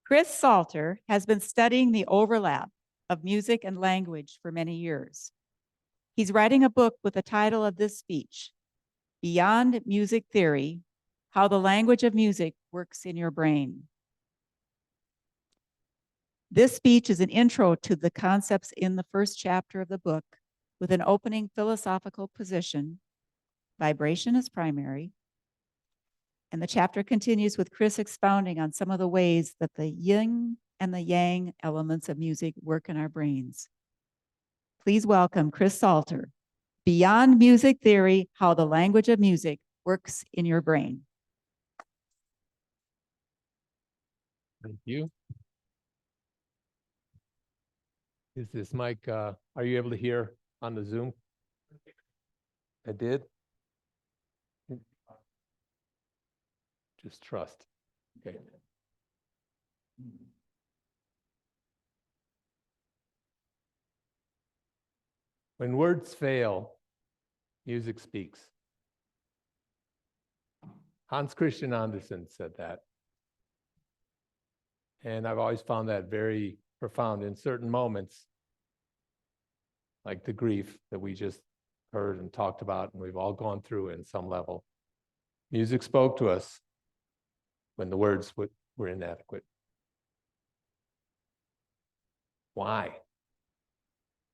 Chris Salter has been studying the overlap of music and language for many years. He's writing a book with the title of this speech, Beyond Music Theory: How the Language of Music Works in Your Brain. This speech is an intro to the concepts in the first chapter of the book, with an opening philosophical position. Vibration is primary. And the chapter continues with Chris expounding on some of the ways that the yin and the yang elements of music work in our brains. Please welcome Chris Salter, Beyond Music Theory: How the Language of Music Works in Your Brain. Thank you. Is this mic, are you able to hear on the Zoom? I did? Just trust. Okay. When words fail, music speaks. Hans Christian Andersen said that. And I've always found that very profound in certain moments, like the grief that we just heard and talked about, and we've all gone through in some level. Music spoke to us when the words were inadequate. Why?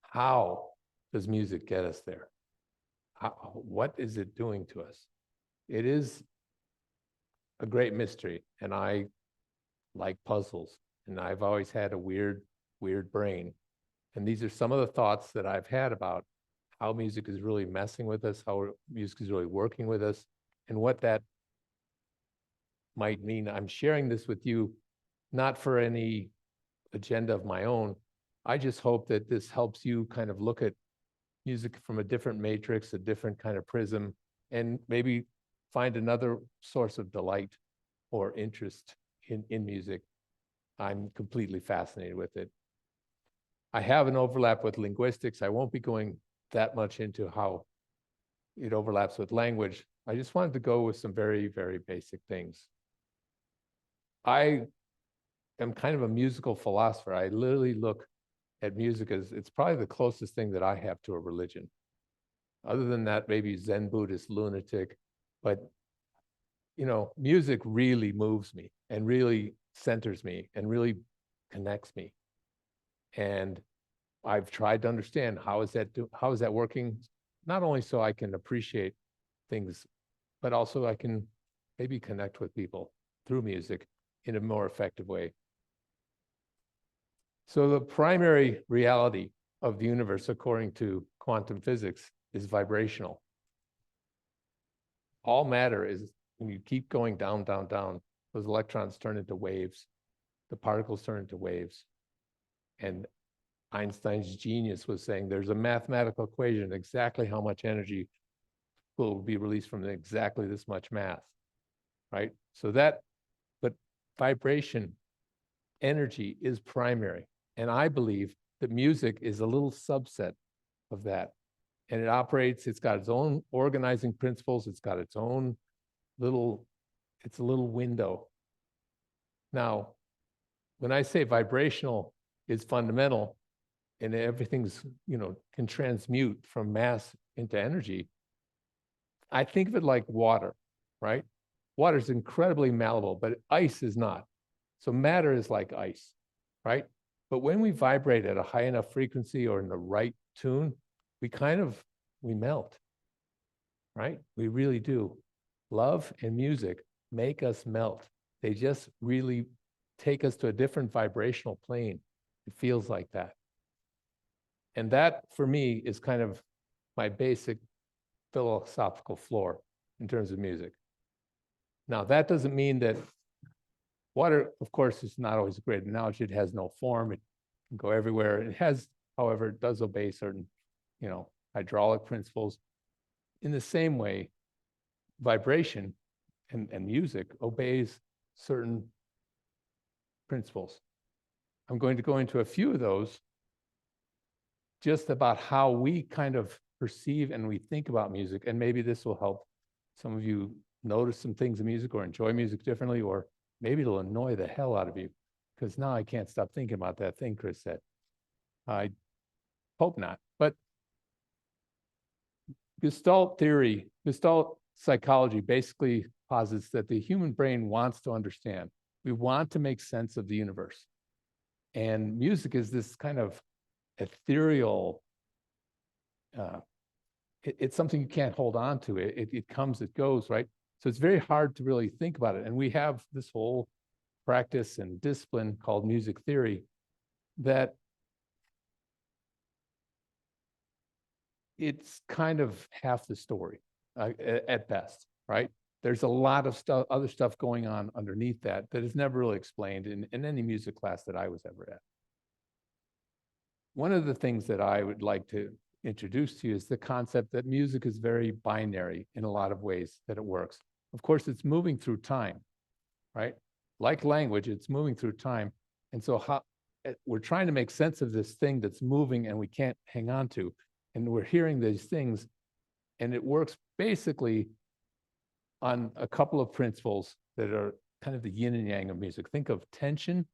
How does music get us there? What is it doing to us? It is a great mystery, and I like puzzles, and I've always had a weird brain. And these are some of the thoughts that I've had about how music is really messing with us, how music is really working with us, and what that might mean. I'm sharing this with you, not for any agenda of my own. I just hope that this helps you kind of look at music from a different matrix, a different kind of prism, and maybe find another source of delight or interest in music. I'm completely fascinated with it. I have an overlap with linguistics. I won't be going that much into how it overlaps with language. I just wanted to go with some very, very basic things. I am kind of a musical philosopher. I literally look at music as it's probably the closest thing that I have to a religion. Other than that, maybe Zen Buddhist lunatic, but you know, music really moves me and really centers me and really connects me. And I've tried to understand how is that working, not only so I can appreciate things, but also I can maybe connect with people through music in a more effective way. So the primary reality of the universe, according to quantum physics, is vibrational. All matter is, when you keep going down, down, down, those electrons turn into waves, the particles turn into waves. And Einstein's genius was saying there's a mathematical equation, exactly how much energy will be released from exactly this much mass, right? So that, but vibration, energy is primary. And I believe that music is a little subset of that. And it operates, it's got its own organizing principles, it's got its own it's a little window. Now, when I say vibrational is fundamental and everything's, can transmute from mass into energy, I think of it like water, right? Water is incredibly malleable, but ice is not. So matter is like ice, right? But when we vibrate at a high enough frequency or in the right tune, we melt, right? We really do. Love and music make us melt. They just really take us to a different vibrational plane. It feels like that. And that, for me, is kind of my basic philosophical floor in terms of music. Now, that doesn't mean that water, of course, is not always a great analogy. It has no form. It can go everywhere. It has, however, it does obey certain, hydraulic principles. In the same way, vibration and music obeys certain principles. I'm going to go into a few of those, just about how we kind of perceive and we think about music. And maybe this will help some of you notice some things in music or enjoy music differently, or maybe it'll annoy the hell out of you because now I can't stop thinking about that thing Chris said. I hope not. But Gestalt psychology basically posits that the human brain wants to understand. We want to make sense of the universe. And music is this kind of ethereal, it's something you can't hold on to. It comes, it goes, right? So it's very hard to really think about it. And we have this whole practice and discipline called music theory that it's kind of half the story at best, right? There's a lot of stuff, other stuff going on underneath that is never really explained in any music class that I was ever at. One of the things that I would like to introduce to you is the concept that music is very binary in a lot of ways that it works. Of course, it's moving through time, right? Like language, it's moving through time. And so we're trying to make sense of this thing that's moving and we can't hang on to. And we're hearing these things, and it works basically on a couple of principles that are kind of the yin and yang of music. Think of tension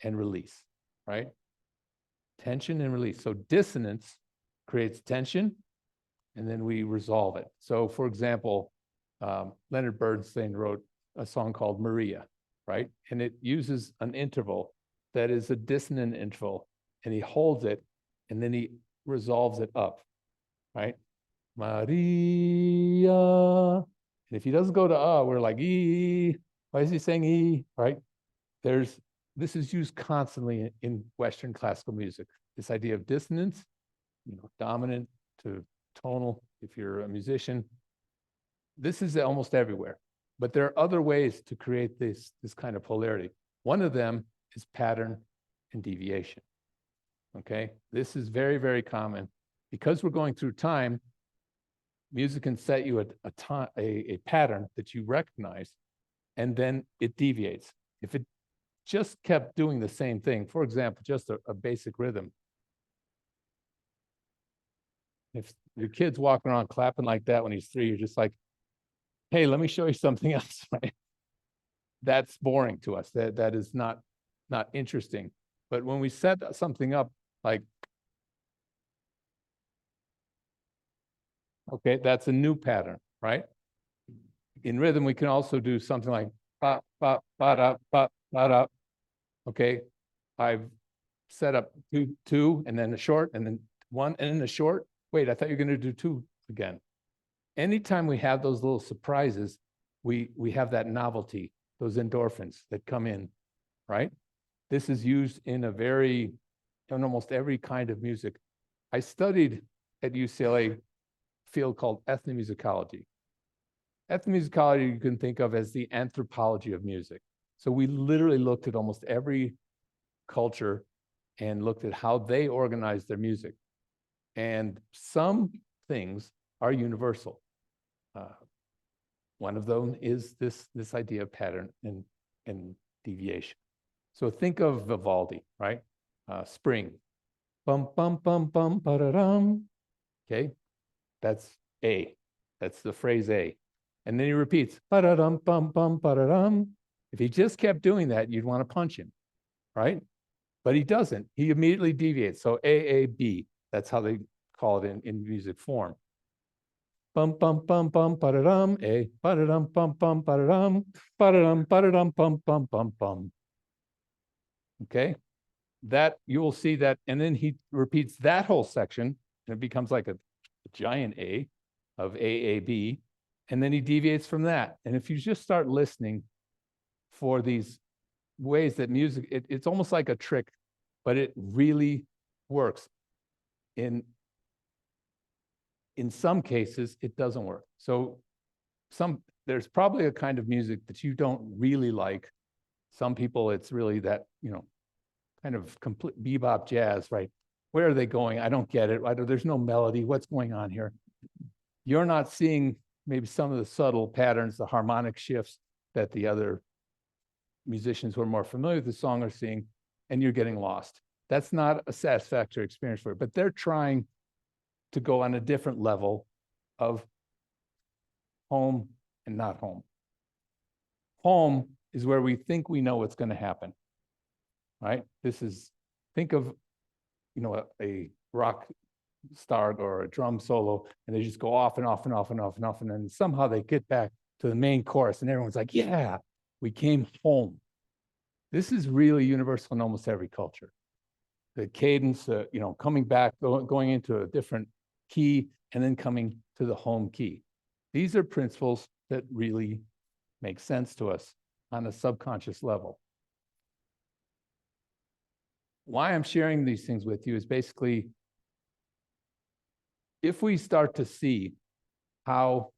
and release, right? Tension and release. So dissonance creates tension, and then we resolve it. So for example, Leonard Bernstein wrote a song called Maria, right? And it uses an interval that is a dissonant interval, and he holds it, and then he resolves it up, right? Maria. And if he doesn't go to we're like, E. Why is he saying E, right? This is used constantly in Western classical music. This idea of dissonance, dominant to tonal, if you're a musician. This is almost everywhere. But there are other ways to create this kind of polarity. One of them is pattern and deviation. Okay, this is very, very common. Because we're going through time, music can set you a pattern that you recognize, and then it deviates. If it just kept doing the same thing, for example, just a basic rhythm. If your kid's walking around clapping like that when he's 3, you're just like, hey, let me show you something else, right? That's boring to us. That is not interesting. But when we set something up like, okay, that's a new pattern, right? In rhythm, we can also do something like ba ba ba da ba ba da. Okay, I've set up two, and then a short, and then 1, and then a short. Wait, I thought you were going to do 2 again. Anytime we have those little surprises, we have that novelty, those endorphins that come in, right? This is used in almost every kind of music. I studied at UCLA field called ethnomusicology. Ethnomusicology you can think of as the anthropology of music. So we literally looked at almost every culture and looked at how they organized their music. And some things are universal. One of them is this idea of pattern and deviation. So think of Vivaldi, right? Spring. Bum, bum, bum, bum, ba-da-dum. Okay, that's A. That's the phrase A. And then he repeats, ba-da-dum, bum, bum, ba-da-dum. If he just kept doing that, you'd want to punch him, right? But he doesn't. He immediately deviates. So A, B. That's how they call it in music form. Bum, bum, bum, bum, ba-da-dum, A, ba-da-dum, bum, bum, ba-da-dum, ba-da-dum, ba-da-dum, bum, bum, bum, bum. Okay? That, you will see that, and then he repeats that whole section, and it becomes like a giant A of AAB, and then he deviates from that. And if you just start listening for these ways that music, it's almost like a trick, but it really works. In some cases, it doesn't work. So there's probably a kind of music that you don't really like. Some people, it's really that, kind of complete bebop jazz, right? Where are they going? I don't get it. There's no melody. What's going on here? You're not seeing maybe some of the subtle patterns, the harmonic shifts that the other musicians who are more familiar with the song are seeing, and you're getting lost. That's not a satisfactory experience for you, but they're trying to go on a different level of home and not home. Home is where we think we know what's going to happen. right? Think of, a rock star or a drum solo, and they just go off and off and off and off and off. And then somehow they get back to the main chorus and everyone's like, yeah, we came home. This is really universal in almost every culture. The cadence, coming back, going into a different key, and then coming to the home key. These are principles that really make sense to us on a subconscious level. Why I'm sharing these things with you is basically, if we start to see how,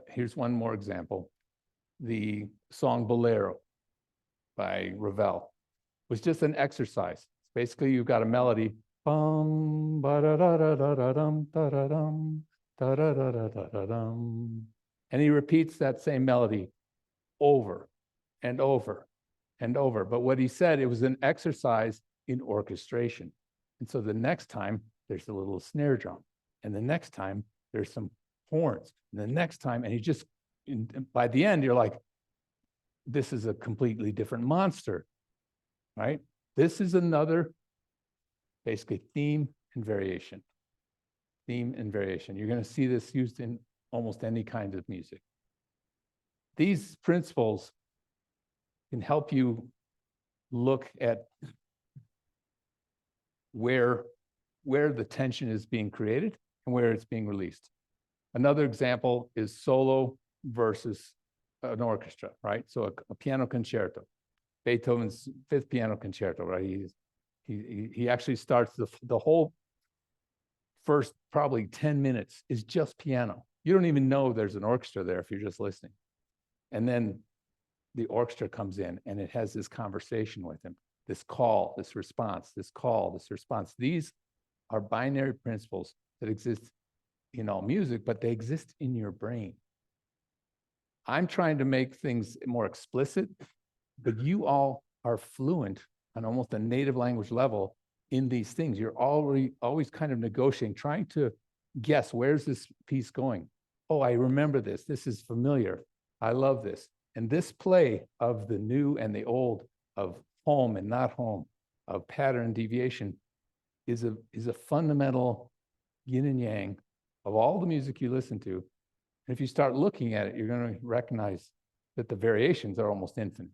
here's one more example, the song Bolero by Ravel was just an exercise. Basically, you've got a melody, bum, ba-da-da-da-da-da-dum, da-da-dum, da-da-da-da-da-dum, and he repeats that same melody over and over and over. But what he said, it was an exercise in orchestration. And so the next time there's a little snare drum, and the next time there's some horns, and the next time, and he just, by the end, you're like, this is a completely different monster, right? This is another, basically, theme and variation. Theme and variation. You're going to see this used in almost any kind of music. These principles can help you look at where the tension is being created and where it's being released. Another example is solo versus an orchestra, right? So a piano concerto, Beethoven's Fifth Piano Concerto, right? He actually starts the whole first probably 10 minutes is just piano. You don't even know there's an orchestra there if you're just listening. And then the orchestra comes in and it has this conversation with him, this call, this response, this call, this response. These are binary principles that exist in all music, but they exist in your brain. I'm trying to make things more explicit, but you all are fluent on almost a native language level in these things. You're always kind of negotiating, trying to guess, where's this piece going? Oh, I remember this. This is familiar. I love this. And this play of the new and the old, of home and not home, of pattern and deviation, is a fundamental yin and yang of all the music you listen to. And if you start looking at it, you're going to recognize that the variations are almost infinite,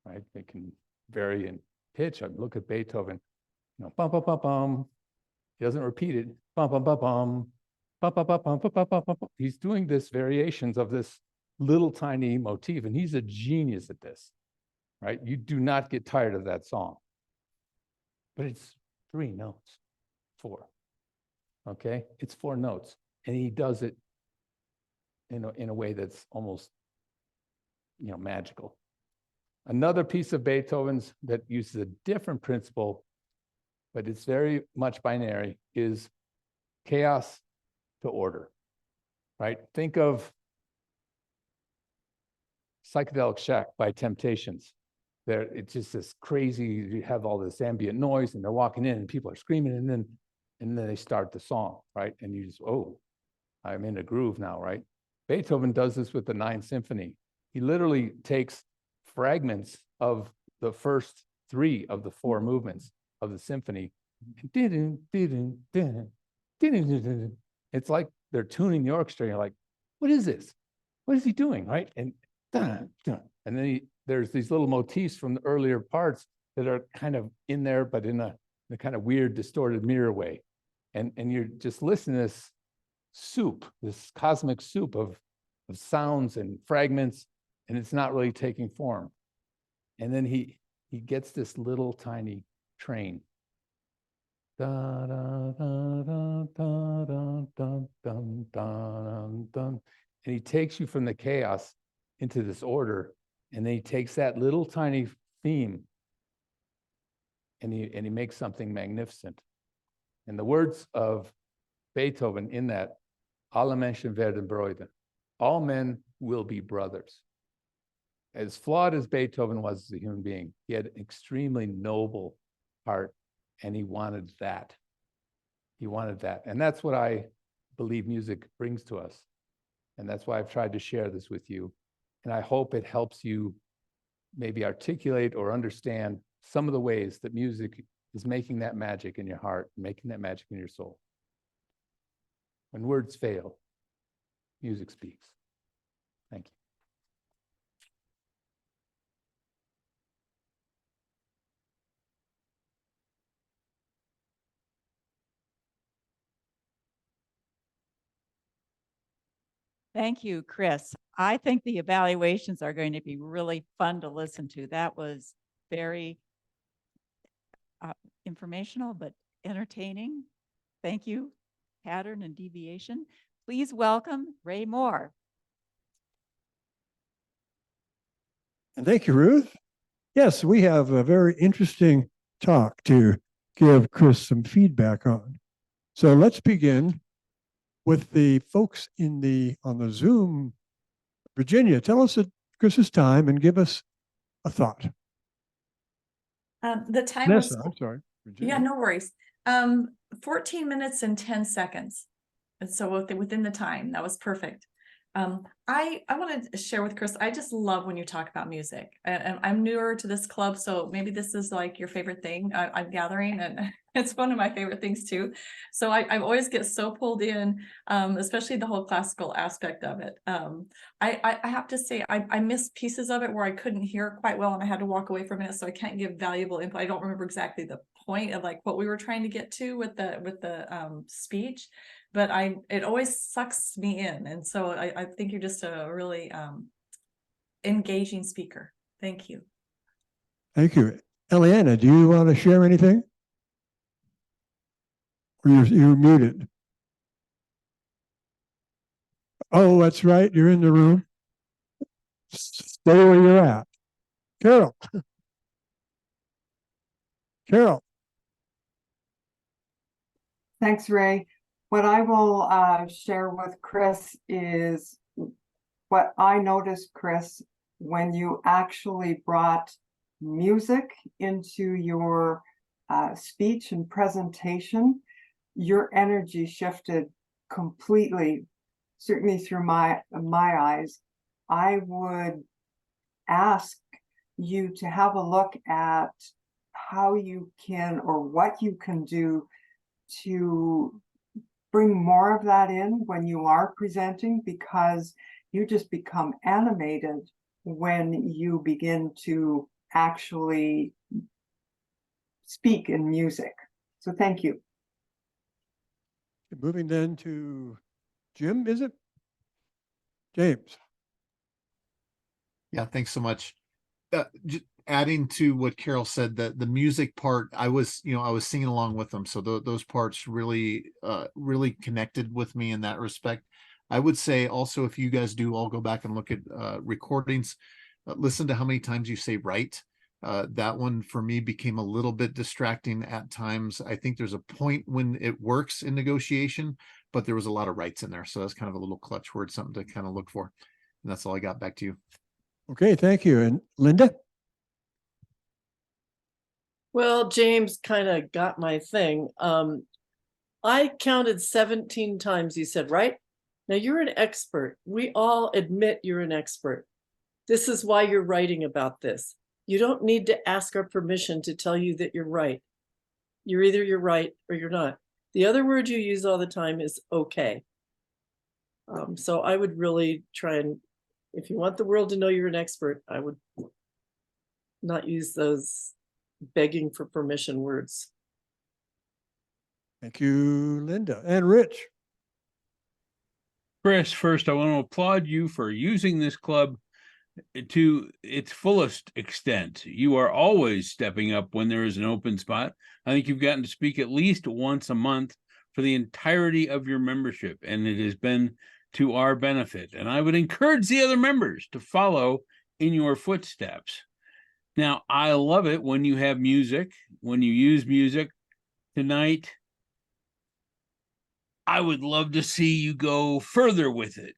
right? They can vary in pitch. I look at Beethoven, bum, bum, bum, bum. He doesn't repeat it. Bum, bum, bum, bum. Bum, bum, bum, bum, bum, bum, bum, bum. He's doing this variations of this little tiny motif, and he's a genius at this, right? You do not get tired of that song. But it's 3 notes, 4. Okay? It's 4 notes. And he does it in a way that's almost, magical. Another piece of Beethoven's that uses a different principle, but it's very much binary, is chaos to order, right? Think of Psychedelic Shack by Temptations. It's just this crazy, you have all this ambient noise and they're walking in and people are screaming, and then they start the song, right? And you just, oh, I'm in a groove now, right? Beethoven does this with the Ninth Symphony. He literally takes fragments of the first 3 of the 4 movements of the symphony. It's like they're tuning the orchestra. You're like, what is this? What is he doing, right? And then there's these little motifs from the earlier parts that are kind of in there, but in a kind of weird, distorted mirror way. And you're just listening to this soup, this cosmic soup of sounds and fragments, and it's not really taking form. And then he gets this little tiny train. Da, da, da, da, da, da, da, dum, dum, dum. And he takes you from the chaos into this order, and then he takes that little tiny theme and he makes something magnificent. And the words of Beethoven in that, alle Menschen werden Brüder. All men will be brothers. As flawed as Beethoven was as a human being, he had an extremely noble heart, and he wanted that. He wanted that. And that's what I believe music brings to us. And that's why I've tried to share this with you. And I hope it helps you maybe articulate or understand some of the ways that music is making that magic in your heart, making that magic in your soul. When words fail, music speaks. Thank you. Thank you, Chris. I think the evaluations are going to be really fun to listen to. That was very informational, but entertaining. Thank you, pattern and deviation. Please welcome Ray Moore. And thank you, Ruth. Yes, we have a very interesting talk to give Chris some feedback on. So let's begin with the folks on the Zoom. Virginia, tell us at Chris's time and give us a thought. The time Nessa, was, I'm sorry. Virginia. yeah, no worries. 14 minutes and 10 seconds. And so within the time, that was perfect. I want to share with Chris, I just love when you talk about music. And I'm newer to this club, so maybe this is like your favorite thing I'm gathering, and it's one of my favorite things too. So I always get so pulled in, especially the whole classical aspect of it. I have to say, I missed pieces of it where I couldn't hear quite well and I had to walk away from it, so I can't give valuable input. I don't remember exactly the point of like what we were trying to get to with the speech. But it always sucks me in. And so I think you're just a really engaging speaker. Thank you. Thank you. Eliana, do you want to share anything? Or you're muted. Oh, that's right. You're in the room. Stay where you're at. Carol. Carol. Thanks, Ray. What I will share with Chris is what I noticed, Chris, when you actually brought music into your speech and presentation, your energy shifted completely, certainly through my eyes. I would ask you to have a look at how you can, or what you can do to bring more of that in when you are presenting, because you just become animated when you begin to actually speak in music. So thank you. Moving then to Jim, is it? James. Yeah, thanks so much. Adding to what Carol said, that the music part, I was singing along with them, so those parts really connected with me in that respect. I would say also, if you guys do all go back and look at recordings, listen to how many times you say right. That one for me became a little bit distracting at times. I think there's a point when it works in negotiation, but there was a lot of rights in there, so that's kind of a little clutch word, something to kind of look for. And that's all I got. Back to you. Okay, thank you. And Linda? Well, James kind of got my thing. I counted 17 times you said, right? Now you're an expert. We all admit you're an expert. This is why you're writing about this. You don't need to ask our permission to tell you that you're right. You're right or you're not. The other word you use all the time is okay. So I would really try and, if you want the world to know you're an expert, I would not use those begging for permission words. Thank you, Linda. And Rich. Chris, first, I want to applaud you for using this club to its fullest extent. You are always stepping up when there is an open spot. I think you've gotten to speak at least once a month for the entirety of your membership, and it has been to our benefit. And I would encourage the other members to follow in your footsteps. Now, I love it when you have music, when you use music. Tonight, I would love to see you go further with it.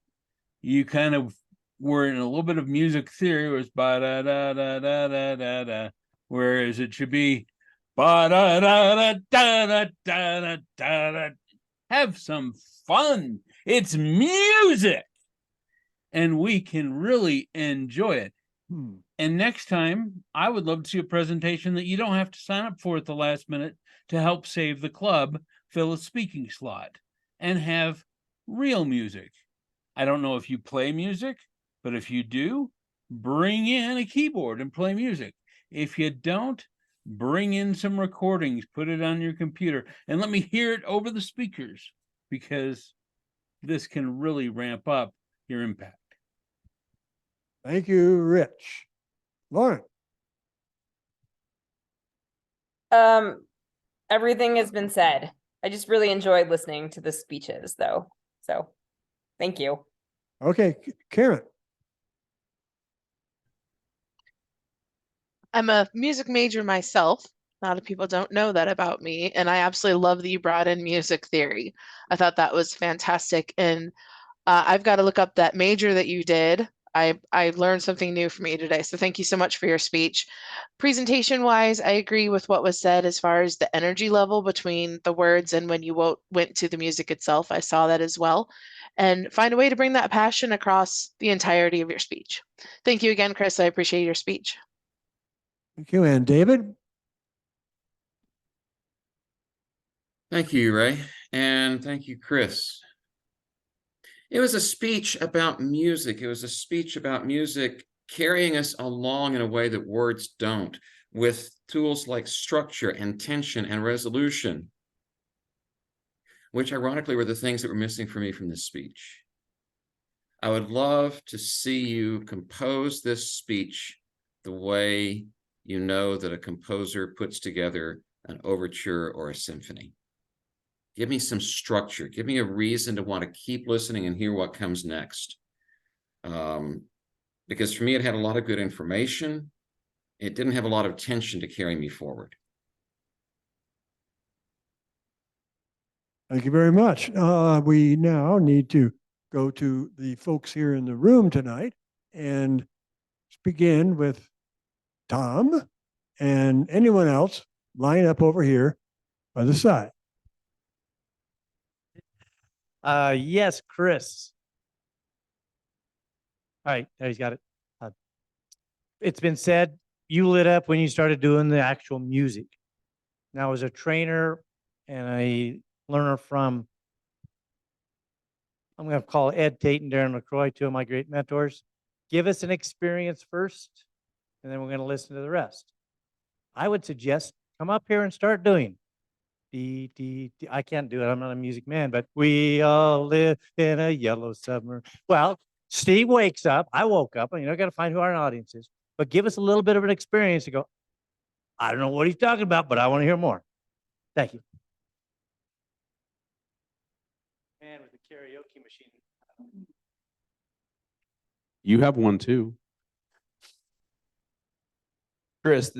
You kind of were in a little bit of music theory, it was ba-da-da-da-da-da-da-da, whereas it should be ba-da-da-da-da-da-da-da-da. Have some fun. It's music. And we can really enjoy it. And next time, I would love to see a presentation that you don't have to sign up for at the last minute to help save the club, fill a speaking slot, and have real music. I don't know if you play music, but if you do, bring in a keyboard and play music. If you don't, bring in some recordings, put it on your computer, and let me hear it over the speakers, because this can really ramp up your impact. Thank you, Rich. Lauren. Everything has been said. I just really enjoyed listening to the speeches though. So thank you. Okay, Karen. I'm a music major myself. A lot of people don't know that about me, and I absolutely love that you brought in music theory. I thought that was fantastic, and I've got to look up that major that you did. I learned something new from you today, so thank you so much for your speech. Presentation-wise, I agree with what was said as far as the energy level between the words and when you went to the music itself. I saw that as well. And find a way to bring that passion across the entirety of your speech. Thank you again, Chris. I appreciate your speech. Thank you. And David? Thank you, Ray. And thank you, Chris. It was a speech about music. It was a speech about music carrying us along in a way that words don't, with tools like structure and tension and resolution, which ironically were the things that were missing for me from this speech. I would love to see you compose this speech the way you know that a composer puts together an overture or a symphony. Give me some structure. Give me a reason to want to keep listening and hear what comes next. Because for me, it had a lot of good information. It didn't have a lot of tension to carry me forward. Thank you very much. We now need to go to the folks here in the room tonight and begin with Tom and anyone else line up over here by the side. Yes, Chris. All right, he's got it. It's been said you lit up when you started doing the actual music. Now, as a trainer and a learner from, I'm going to call Ed Tate and Darren LaCroix, two of my great mentors. Give us an experience first, and then we're going to listen to the rest. I would suggest come up here and start doing. I can't do it. I'm not a music man, but we all live in a yellow submarine. Well, Steve wakes up. I woke up, and got to find who our audience is. But give us a little bit of an experience to go, I don't know what he's talking about, but I want to hear more. Thank you. Man with the karaoke machine. You have one too. Chris,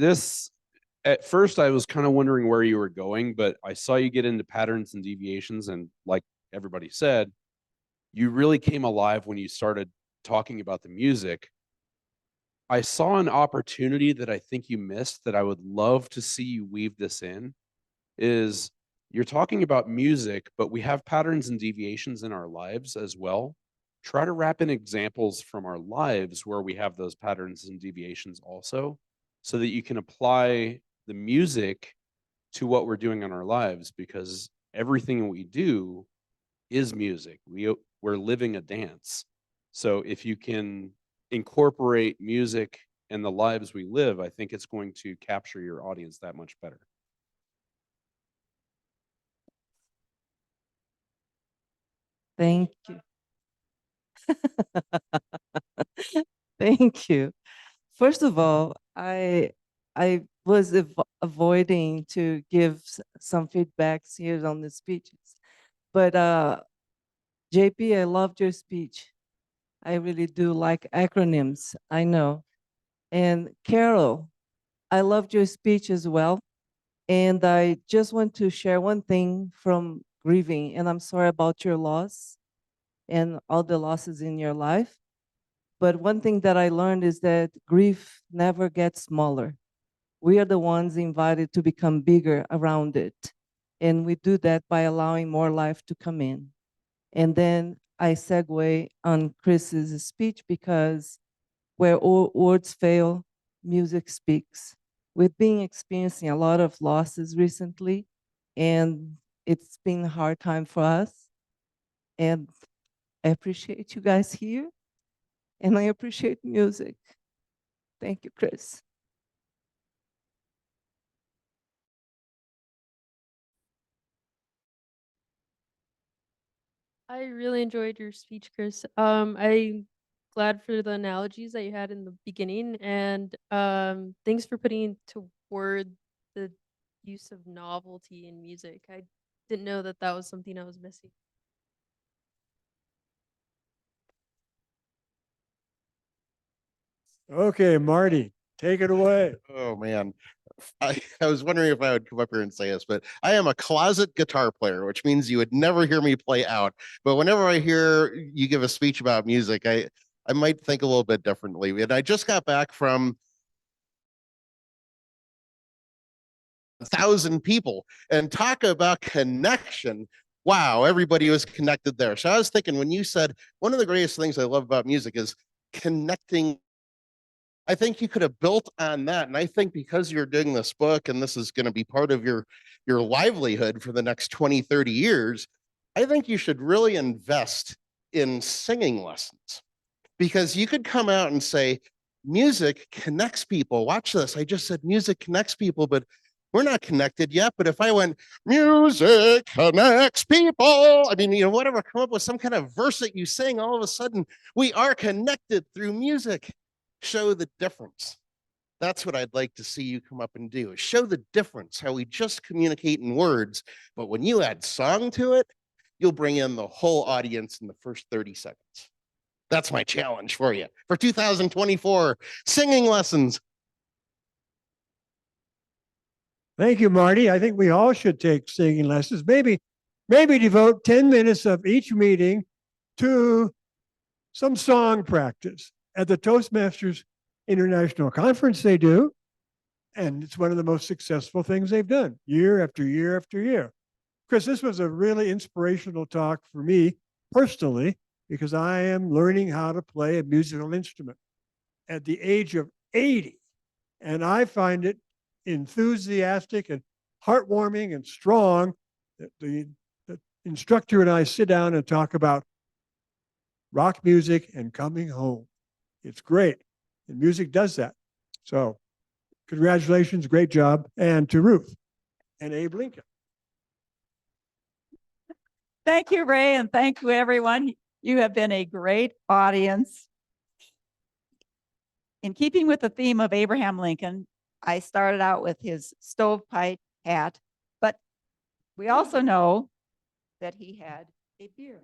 at first I was kind of wondering where you were going, but I saw you get into patterns and deviations, and like everybody said, you really came alive when you started talking about the music. I saw an opportunity that I think you missed that I would love to see you weave this in, is you're talking about music, but we have patterns and deviations in our lives as well. Try to wrap in examples from our lives where we have those patterns and deviations also, so that you can apply the music to what we're doing in our lives, because everything we do is music. We're living a dance. So if you can incorporate music in the lives we live, I think it's going to capture your audience that much better. Thank you. Thank you. First of all, I was avoiding to give some feedbacks here on the speeches, but JP, I loved your speech. I really do like acronyms, I know. And Carol, I loved your speech as well. And I just want to share one thing from grieving, and I'm sorry about your loss and all the losses in your life. But one thing that I learned is that grief never gets smaller. We are the ones invited to become bigger around it. And we do that by allowing more life to come in. And then I segue on Chris's speech because where all words fail, music speaks. We've been experiencing a lot of losses recently, and it's been a hard time for us. And I appreciate you guys here, and I appreciate music. Thank you, Chris. I really enjoyed your speech, Chris. I'm glad for the analogies that you had in the beginning, and thanks for putting to word the use of novelty in music. I didn't know that that was something I was missing. Okay, Marty, take it away. Oh man. I was wondering if I would come up here and say this, but I am a closet guitar player, which means you would never hear me play out. But whenever I hear you give a speech about music, I might think a little bit differently. And I just got back from 1,000 people, and talk about connection. Wow, everybody was connected there. So I was thinking, when you said one of the greatest things I love about music is connecting, I think you could have built on that. And I think because you're doing this book and this is going to be part of your livelihood for the next 20, 30 years, I think you should really invest in singing lessons, because you could come out and say, music connects people. Watch this. I just said music connects people, but we're not connected yet. But if I went, music connects people, I mean, whatever, come up with some kind of verse that you sing, all of a sudden we are connected through music. Show the difference. That's what I'd like to see you come up and do, is show the difference, how we just communicate in words, but when you add song to it, you'll bring in the whole audience in the first 30 seconds. That's my challenge for you for 2024, singing lessons. Thank you, Marty. I think we all should take singing lessons. Maybe devote 10 minutes of each meeting to some song practice. At the Toastmasters International Conference, they do. And it's one of the most successful things they've done year after year after year. Chris, this was a really inspirational talk for me personally, because I am learning how to play a musical instrument at the age of 80. And I find it enthusiastic and heartwarming and strong that the instructor and I sit down and talk about rock music and coming home. It's great. And music does that. So congratulations, great job. And to Ruth and Abe Lincoln. Thank you, Ray, and thank you, everyone. You have been a great audience. In keeping with the theme of Abraham Lincoln, I started out with his stovepipe hat, but we also know that he had a beard.